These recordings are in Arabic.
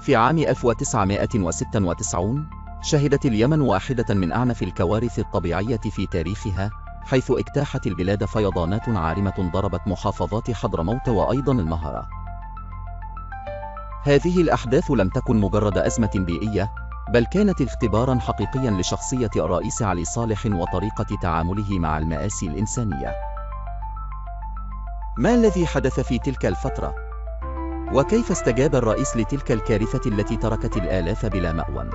في عام 1996 شهدت اليمن واحدة من أعنف الكوارث الطبيعية في تاريخها، حيث اجتاحت البلاد فيضانات عارمة ضربت محافظات حضرموت وأيضا المهرة. هذه الأحداث لم تكن مجرد أزمة بيئية، بل كانت اختباراً حقيقياً لشخصية الرئيس علي صالح وطريقة تعامله مع المآسي الإنسانية. ما الذي حدث في تلك الفترة؟ وكيف استجاب الرئيس لتلك الكارثة التي تركت الآلاف بلا مأوى؟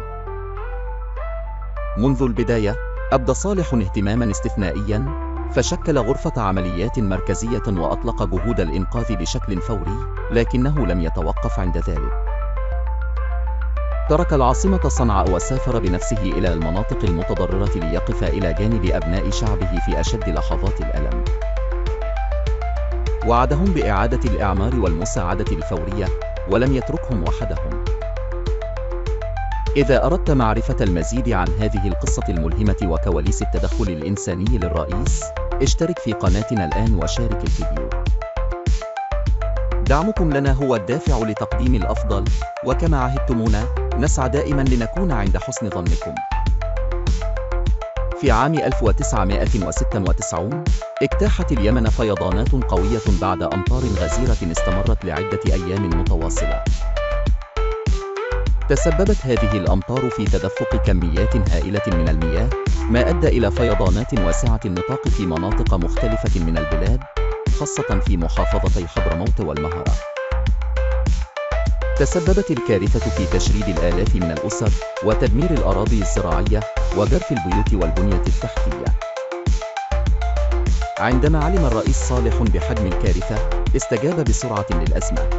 منذ البداية، أبدى صالح اهتماماً استثنائياً، فشكل غرفة عمليات مركزية وأطلق جهود الإنقاذ بشكل فوري، لكنه لم يتوقف عند ذلك. ترك العاصمة صنعاء وسافر بنفسه إلى المناطق المتضررة ليقف إلى جانب أبناء شعبه في أشد لحظات الألم. وعدهم بإعادة الإعمار والمساعدة الفورية، ولم يتركهم وحدهم. إذا أردت معرفة المزيد عن هذه القصة الملهمة وكواليس التدخل الإنساني للرئيس، اشترك في قناتنا الآن وشارك الفيديو. دعمكم لنا هو الدافع لتقديم الأفضل، وكما عهدتمونا، نسعى دائما لنكون عند حسن ظنكم. في عام 1996 اجتاحت اليمن فيضانات قوية بعد أمطار غزيرة استمرت لعدة أيام متواصلة. تسببت هذه الأمطار في تدفق كميات هائلة من المياه، ما أدى إلى فيضانات واسعة النطاق في مناطق مختلفة من البلاد، خاصة في محافظتي حضرموت والمهرة. تسببت الكارثة في تشريد الآلاف من الأسر، وتدمير الأراضي الزراعية، وجرف البيوت والبنية التحتية. عندما علم الرئيس صالح بحجم الكارثة، استجاب بسرعة للأزمة.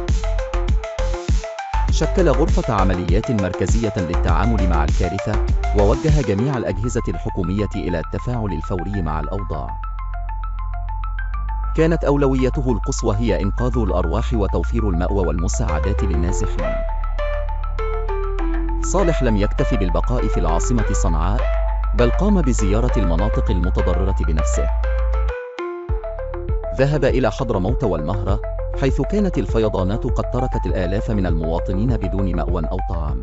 شكل غرفة عمليات مركزية للتعامل مع الكارثة، ووجه جميع الأجهزة الحكومية إلى التفاعل الفوري مع الأوضاع. كانت أولويته القصوى هي إنقاذ الأرواح وتوفير المأوى والمساعدات للنازحين. صالح لم يكتف بالبقاء في العاصمة صنعاء، بل قام بزيارة المناطق المتضررة بنفسه. ذهب إلى حضرموت والمهرة، حيث كانت الفيضانات قد تركت الآلاف من المواطنين بدون مأوى أو طعام.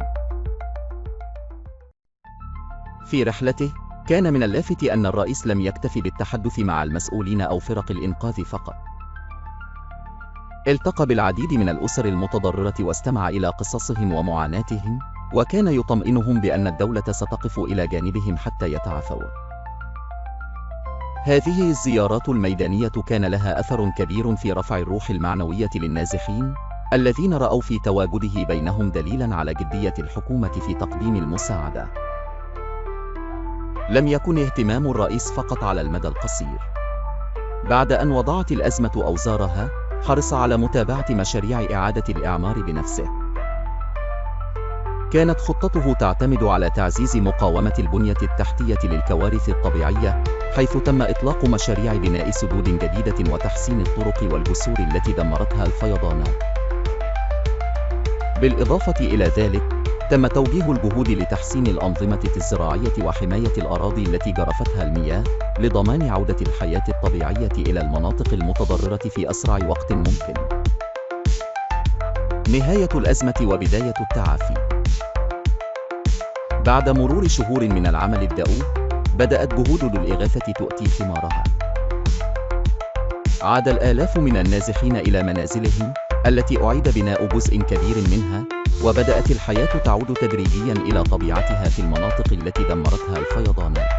في رحلته، كان من اللافت أن الرئيس لم يكتف بالتحدث مع المسؤولين أو فرق الإنقاذ فقط. التقى بالعديد من الأسر المتضررة واستمع إلى قصصهم ومعاناتهم، وكان يطمئنهم بأن الدولة ستقف إلى جانبهم حتى يتعافوا. هذه الزيارات الميدانية كان لها أثر كبير في رفع الروح المعنوية للنازحين، الذين رأوا في تواجده بينهم دليلاً على جدية الحكومة في تقديم المساعدة. لم يكن اهتمام الرئيس فقط على المدى القصير. بعد أن وضعت الأزمة أوزارها، حرص على متابعة مشاريع إعادة الإعمار بنفسه. كانت خطته تعتمد على تعزيز مقاومة البنية التحتية للكوارث الطبيعية، حيث تم إطلاق مشاريع بناء سدود جديدة وتحسين الطرق والجسور التي دمرتها الفيضانات. بالإضافة إلى ذلك، تم توجيه الجهود لتحسين الأنظمة الزراعية وحماية الأراضي التي جرفتها المياه، لضمان عودة الحياة الطبيعية إلى المناطق المتضررة في أسرع وقت ممكن. نهاية الأزمة وبداية التعافي. بعد مرور شهور من العمل الدؤوب، بدأت جهود الإغاثة تؤتي ثمارها. عاد الآلاف من النازحين إلى منازلهم، التي أعيد بناء جزء كبير منها، وبدأت الحياة تعود تدريجياً إلى طبيعتها في المناطق التي دمرتها الفيضانات.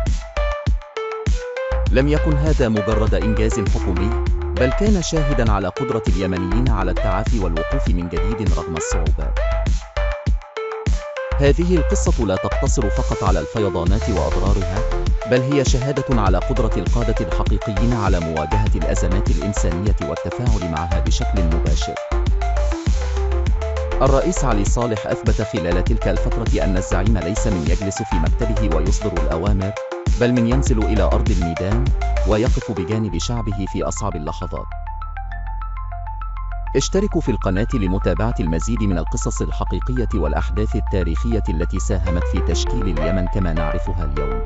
لم يكن هذا مجرد إنجاز حكومي، بل كان شاهداً على قدرة اليمنيين على التعافي والوقوف من جديد رغم الصعوبات. هذه القصة لا تقتصر فقط على الفيضانات وأضرارها، بل هي شهادة على قدرة القادة الحقيقيين على مواجهة الأزمات الإنسانية والتفاعل معها بشكل مباشر. الرئيس علي صالح أثبت خلال تلك الفترة أن الزعيم ليس من يجلس في مكتبه ويصدر الأوامر، بل من ينزل إلى أرض الميدان ويقف بجانب شعبه في أصعب اللحظات. اشتركوا في القناة لمتابعة المزيد من القصص الحقيقية والأحداث التاريخية التي ساهمت في تشكيل اليمن كما نعرفها اليوم.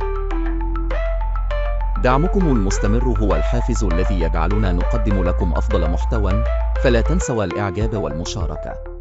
دعمكم المستمر هو الحافز الذي يجعلنا نقدم لكم أفضل محتوى، فلا تنسوا الإعجاب والمشاركة.